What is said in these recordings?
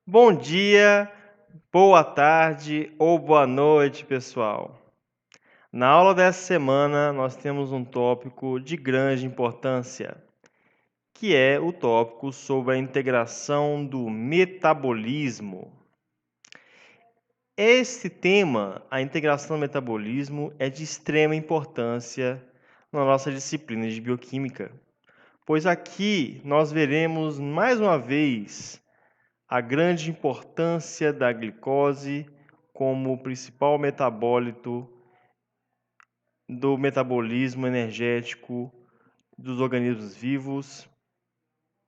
Bom dia, boa tarde ou boa noite, pessoal. Na aula dessa semana, nós temos um tópico de grande importância, que é o tópico sobre a integração do metabolismo. Esse tema, a integração do metabolismo, é de extrema importância na nossa disciplina de bioquímica, pois aqui nós veremos mais uma vez a grande importância da glicose como principal metabólito do metabolismo energético dos organismos vivos,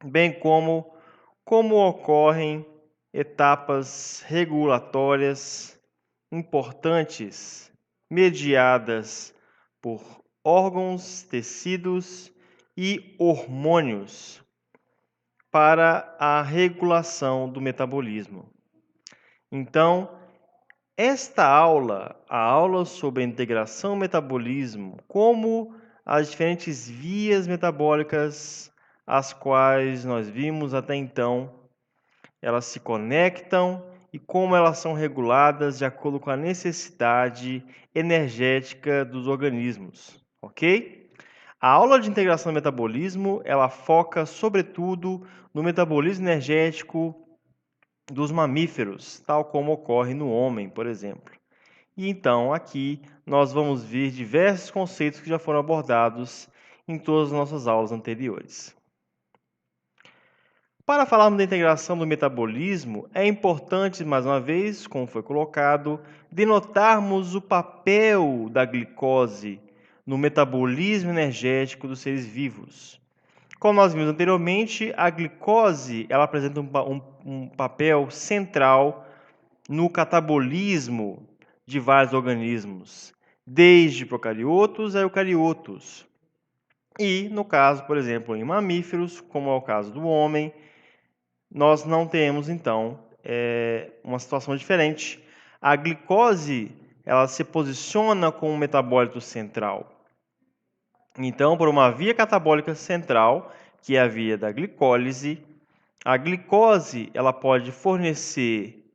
bem como ocorrem etapas regulatórias importantes mediadas por órgãos, tecidos e hormônios para a regulação do metabolismo. Então, esta aula, a aula sobre a integração e metabolismo, como as diferentes vias metabólicas as quais nós vimos até então, elas se conectam e como elas são reguladas de acordo com a necessidade energética dos organismos, ok? A aula de integração e metabolismo, ela foca sobretudo no metabolismo energético dos mamíferos, tal como ocorre no homem, por exemplo. E então, aqui, nós vamos ver diversos conceitos que já foram abordados em todas as nossas aulas anteriores. Para falarmos da integração do metabolismo, é importante, mais uma vez, como foi colocado, denotarmos o papel da glicose no metabolismo energético dos seres vivos. Como nós vimos anteriormente, a glicose ela apresenta um papel central no catabolismo de vários organismos, desde procariotos a eucariotos. E, no caso, por exemplo, em mamíferos, como é o caso do homem, nós não temos, então, uma situação diferente. A glicose ela se posiciona como um metabólito central. Então, por uma via catabólica central, que é a via da glicólise, a glicose ela pode fornecer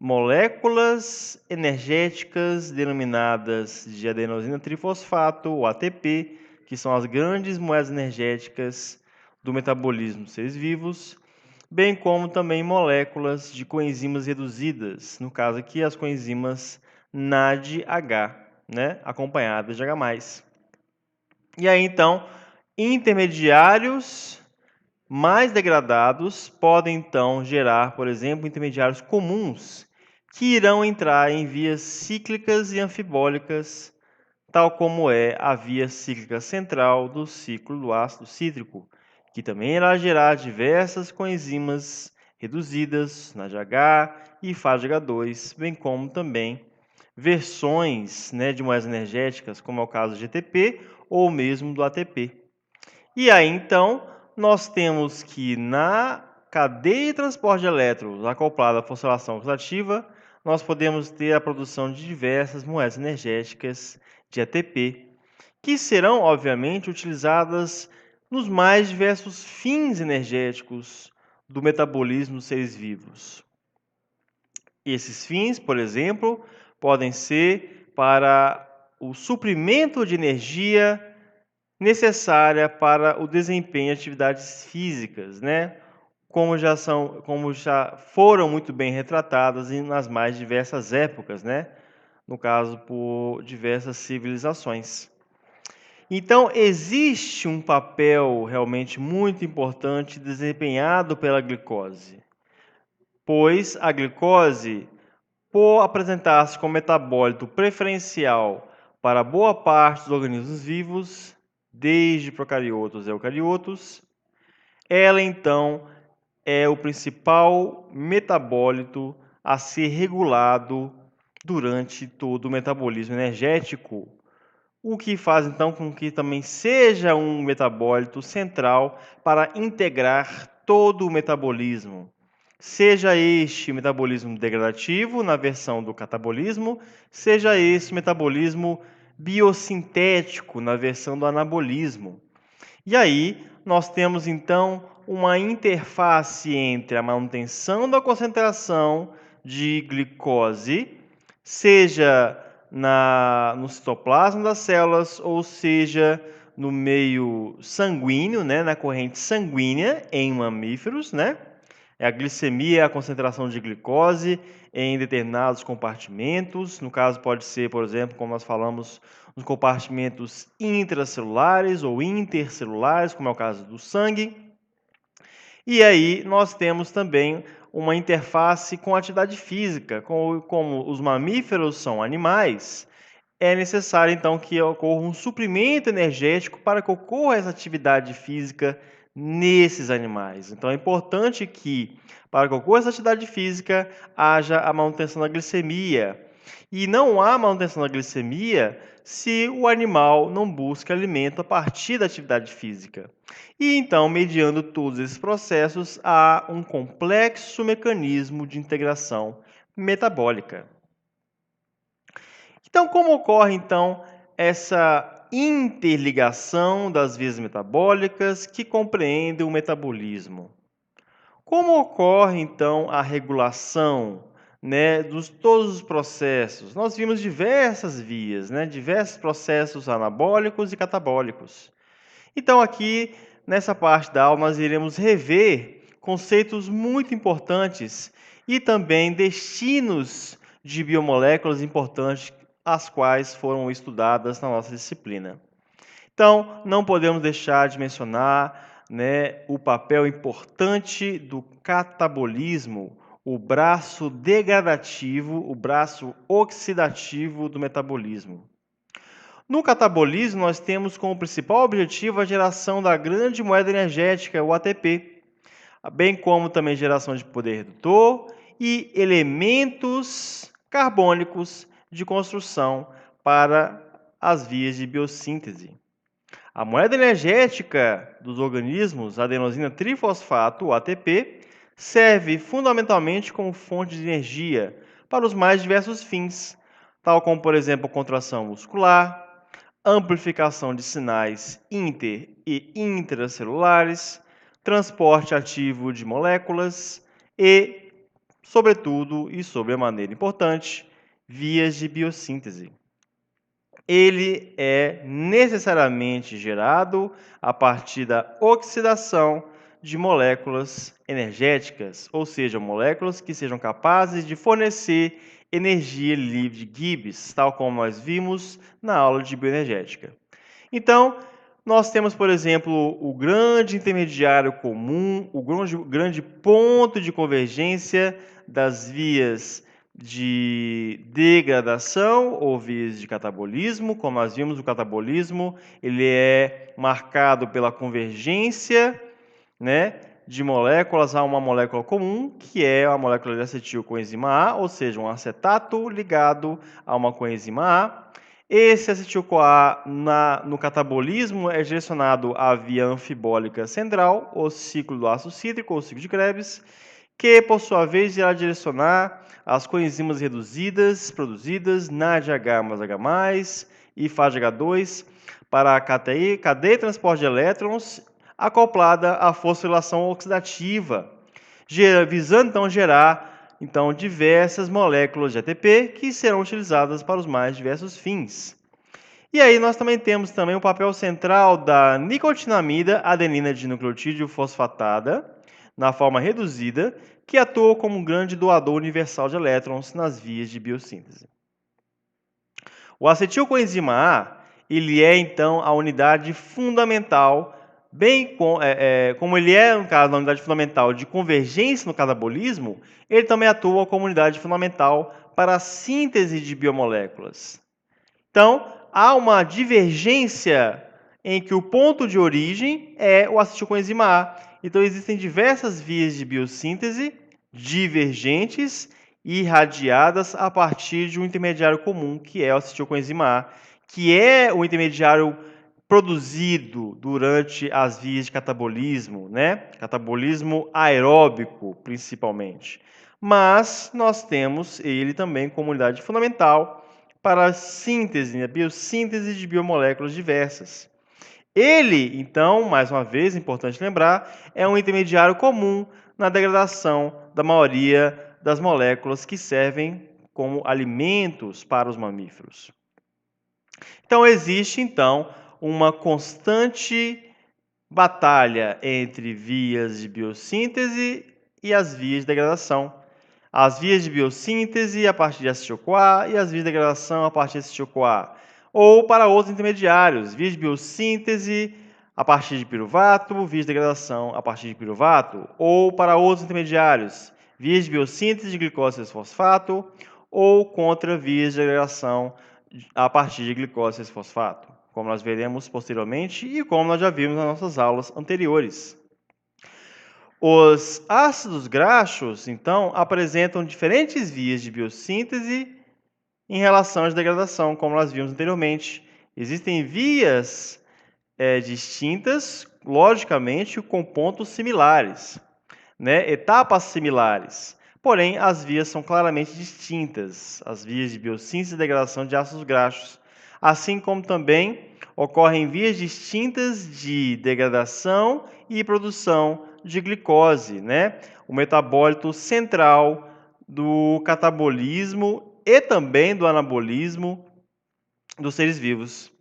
moléculas energéticas denominadas de adenosina trifosfato, ou ATP, que são as grandes moedas energéticas do metabolismo dos seres vivos, bem como também moléculas de coenzimas reduzidas, no caso aqui as coenzimas NADH, né, acompanhadas de H+. E aí então, intermediários mais degradados podem então gerar, por exemplo, intermediários comuns que irão entrar em vias cíclicas e anfibólicas, tal como é a via cíclica central do ciclo do ácido cítrico, que também irá gerar diversas coenzimas reduzidas, NADH e FADH2, bem como também versões, de moedas energéticas, como é o caso do GTP ou mesmo do ATP. E aí, então, nós temos que na cadeia de transporte de elétrons acoplada à fosforilação oxidativa, nós podemos ter a produção de diversas moedas energéticas de ATP, que serão, obviamente, utilizadas nos mais diversos fins energéticos do metabolismo dos seres vivos. Esses fins, por exemplo, podem ser para o suprimento de energia necessária para o desempenho de atividades físicas, como já foram muito bem retratadas nas mais diversas épocas, no caso por diversas civilizações. Então, existe um papel realmente muito importante desempenhado pela glicose, pois a glicose, por apresentar-se como metabólito preferencial para boa parte dos organismos vivos, desde procariotos a eucariotos, ela então é o principal metabólito a ser regulado durante todo o metabolismo energético, o que faz então com que também seja um metabólito central para integrar todo o metabolismo. Seja este metabolismo degradativo, na versão do catabolismo, seja este metabolismo biosintético, na versão do anabolismo. E aí, nós temos então uma interface entre a manutenção da concentração de glicose, seja no citoplasma das células, ou seja, no meio sanguíneo, né, na corrente sanguínea em mamíferos, né? A glicemia é a concentração de glicose em determinados compartimentos. No caso, pode ser, por exemplo, como nós falamos, nos compartimentos intracelulares ou intercelulares, como é o caso do sangue. E aí nós temos também uma interface com a atividade física. Como os mamíferos são animais, é necessário então que ocorra um suprimento energético para que ocorra essa atividade física nesses animais. Então é importante que, para que ocorra essa atividade física, haja a manutenção da glicemia. E não há manutenção da glicemia se o animal não busca alimento a partir da atividade física. E então, mediando todos esses processos, há um complexo mecanismo de integração metabólica. Então, como ocorre então essa interligação das vias metabólicas que compreendem o metabolismo? Como ocorre então a regulação, né, dos todos os processos? Nós vimos diversas vias, né, diversos processos anabólicos e catabólicos. Então, aqui nessa parte da aula, nós iremos rever conceitos muito importantes e também destinos de biomoléculas importantes, as quais foram estudadas na nossa disciplina. Então, não podemos deixar de mencionar, né, o papel importante do catabolismo, o braço degradativo, o braço oxidativo do metabolismo. No catabolismo, nós temos como principal objetivo a geração da grande moeda energética, o ATP, bem como também geração de poder redutor e elementos carbônicos de construção para as vias de biossíntese. A moeda energética dos organismos, a adenosina trifosfato, o ATP, serve fundamentalmente como fonte de energia para os mais diversos fins, tal como, por exemplo, contração muscular, amplificação de sinais inter e intracelulares, transporte ativo de moléculas e, sobretudo e sobremaneira importante, vias de biossíntese. Ele é necessariamente gerado a partir da oxidação de moléculas energéticas, ou seja, moléculas que sejam capazes de fornecer energia livre de Gibbs, tal como nós vimos na aula de bioenergética. Então, nós temos, por exemplo, o grande intermediário comum, o grande ponto de convergência das vias de degradação ou vias de catabolismo. Como nós vimos, o catabolismo ele é marcado pela convergência, né, de moléculas a uma molécula comum, que é a molécula de acetilcoenzima A, ou seja, um acetato ligado a uma coenzima A. Esse acetil-CoA no catabolismo é direcionado à via anfibólica central, o ciclo do ácido cítrico, ou ciclo de Krebs, que, por sua vez, irá direcionar as coenzimas reduzidas produzidas NADH mais H+, e FADH2 para a cadeia de transporte de elétrons acoplada à fosforilação oxidativa, visando então gerar diversas moléculas de ATP que serão utilizadas para os mais diversos fins. E aí nós também temos o papel central da nicotinamida adenina de nucleotídeo fosfatada, na forma reduzida, que atua como um grande doador universal de elétrons nas vias de biossíntese. O acetilcoenzima A, ele é então a unidade fundamental, como ele é, no caso, a unidade fundamental de convergência no catabolismo, ele também atua como unidade fundamental para a síntese de biomoléculas. Então, há uma divergência em que o ponto de origem é o acetilcoenzima A. Então, existem diversas vias de biossíntese divergentes e irradiadas a partir de um intermediário comum, que é o acetilcoenzima A, que é o intermediário produzido durante as vias de catabolismo, né? Catabolismo aeróbico, principalmente. Mas nós temos ele também como unidade fundamental para a síntese, a biossíntese de biomoléculas diversas. Ele, então, mais uma vez, importante lembrar, é um intermediário comum na degradação da maioria das moléculas que servem como alimentos para os mamíferos. Então, existe, então, uma constante batalha entre vias de biossíntese e as vias de degradação. As vias de biossíntese a partir de acetil-CoA e as vias de degradação a partir de acetil-CoA. Ou para outros intermediários, vias de biossíntese a partir de piruvato, vias de degradação a partir de piruvato. Ou para outros intermediários, vias de biossíntese de glicose 6-fosfato ou contra vias de degradação a partir de glicose 6-fosfato, como nós veremos posteriormente e como nós já vimos nas nossas aulas anteriores. Os ácidos graxos, então, apresentam diferentes vias de biossíntese em relação à degradação, como nós vimos anteriormente. Existem vias distintas, logicamente, com pontos similares, né? Etapas similares. Porém, as vias são claramente distintas, as vias de biossíntese e degradação de ácidos graxos, assim como também ocorrem vias distintas de degradação e produção de glicose, né? O metabólito central do catabolismo e também do anabolismo dos seres vivos.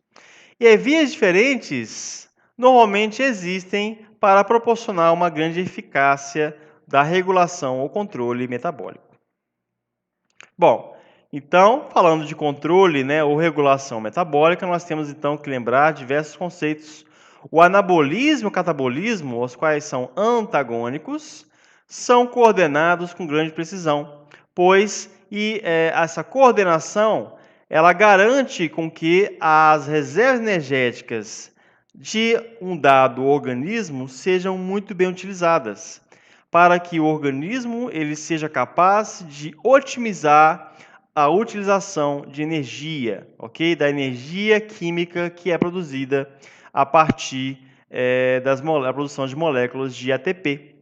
E aí, vias diferentes normalmente existem para proporcionar uma grande eficácia da regulação ou controle metabólico. Bom, então, falando de controle, né, ou regulação metabólica, nós temos então que lembrar diversos conceitos. O anabolismo e o catabolismo, os quais são antagônicos, são coordenados com grande precisão, pois essa coordenação ela garante com que as reservas energéticas de um dado organismo sejam muito bem utilizadas, para que o organismo ele seja capaz de otimizar a utilização de energia, ok? Da energia química que é produzida a partir da produção de moléculas de ATP.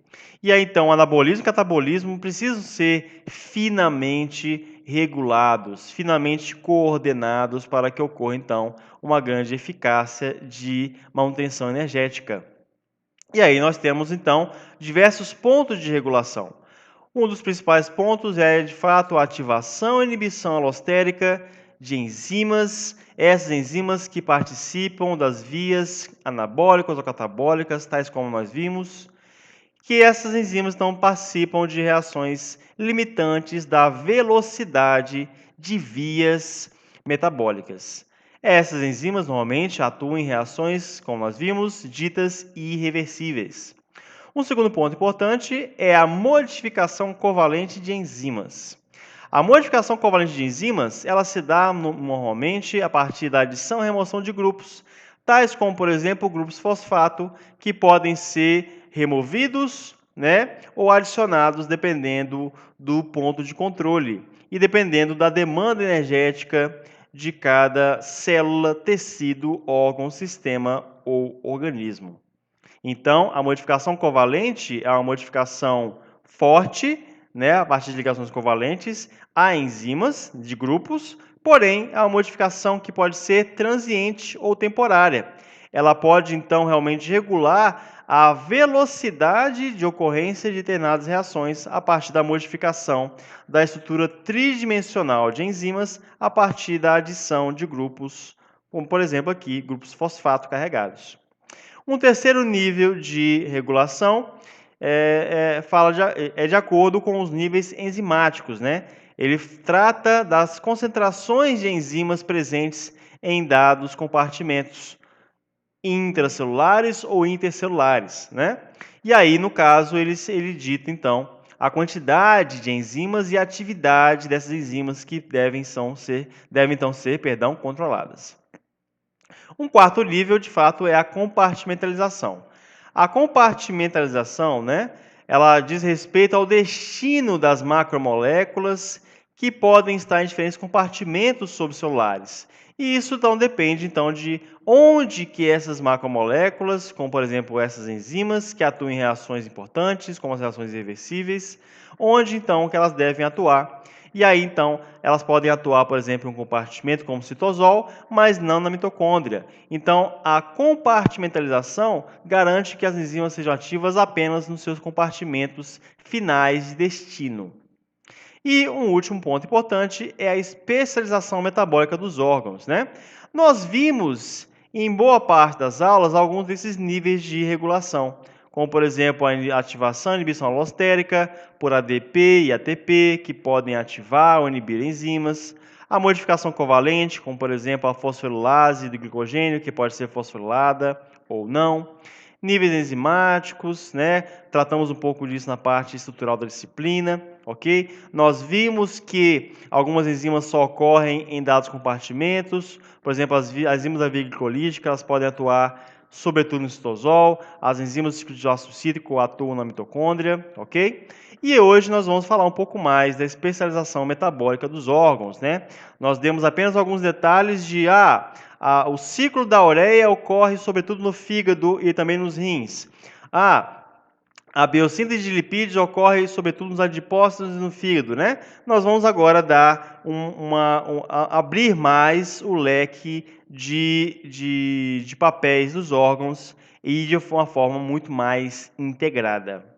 E aí, então, anabolismo e catabolismo precisam ser finamente regulados, finamente coordenados para que ocorra, então, uma grande eficácia de manutenção energética. E aí nós temos, então, diversos pontos de regulação. Um dos principais pontos é, de fato, a ativação e inibição alostérica de enzimas, essas enzimas que participam das vias anabólicas ou catabólicas, tais como nós vimos, que essas enzimas então participam de reações limitantes da velocidade de vias metabólicas. Essas enzimas normalmente atuam em reações, como nós vimos, ditas irreversíveis. Um segundo ponto importante é a modificação covalente de enzimas. A modificação covalente de enzimas, ela se dá normalmente a partir da adição e remoção de grupos, tais como, por exemplo, grupos fosfato, que podem ser removidos, né, ou adicionados dependendo do ponto de controle e dependendo da demanda energética de cada célula, tecido, órgão, sistema ou organismo. Então, a modificação covalente é uma modificação forte, né, a partir de ligações covalentes, a enzimas de grupos, porém, é uma modificação que pode ser transiente ou temporária. Ela pode, então, realmente regular a velocidade de ocorrência de determinadas reações a partir da modificação da estrutura tridimensional de enzimas a partir da adição de grupos, como, por exemplo, aqui, grupos fosfato carregados. Um terceiro nível de regulação é de acordo com os níveis enzimáticos, né? Ele trata das concentrações de enzimas presentes em dados compartimentos intracelulares ou intercelulares, né? E aí, no caso, ele dita, então, a quantidade de enzimas e a atividade dessas enzimas que devem então ser controladas. Um quarto nível, de fato, é a compartimentalização. A compartimentalização, né, ela diz respeito ao destino das macromoléculas que podem estar em diferentes compartimentos subcelulares. E isso então depende então de onde que essas macromoléculas, como por exemplo essas enzimas que atuam em reações importantes, como as reações irreversíveis, onde então que elas devem atuar. E aí então elas podem atuar, por exemplo, em um compartimento como o citosol, mas não na mitocôndria. Então a compartimentalização garante que as enzimas sejam ativas apenas nos seus compartimentos finais de destino. E um último ponto importante é a especialização metabólica dos órgãos, né? Nós vimos em boa parte das aulas alguns desses níveis de regulação, como por exemplo a ativação e inibição alostérica por ADP e ATP, que podem ativar ou inibir enzimas, a modificação covalente, como por exemplo a fosforilase do glicogênio, que pode ser fosforilada ou não, níveis enzimáticos, né? Tratamos um pouco disso na parte estrutural da disciplina, ok? Nós vimos que algumas enzimas só ocorrem em dados compartimentos, por exemplo, as enzimas da via glicolítica, elas podem atuar sobretudo no citosol, as enzimas do ciclo de ácido cítrico atuam na mitocôndria, ok? E hoje nós vamos falar um pouco mais da especialização metabólica dos órgãos, né? Nós demos apenas alguns detalhes de o ciclo da ureia ocorre sobretudo no fígado e também nos rins. A biossíntese de lipídios ocorre sobretudo nos adipócitos e no fígado, né? Nós vamos agora dar abrir mais o leque de papéis dos órgãos e de uma forma muito mais integrada.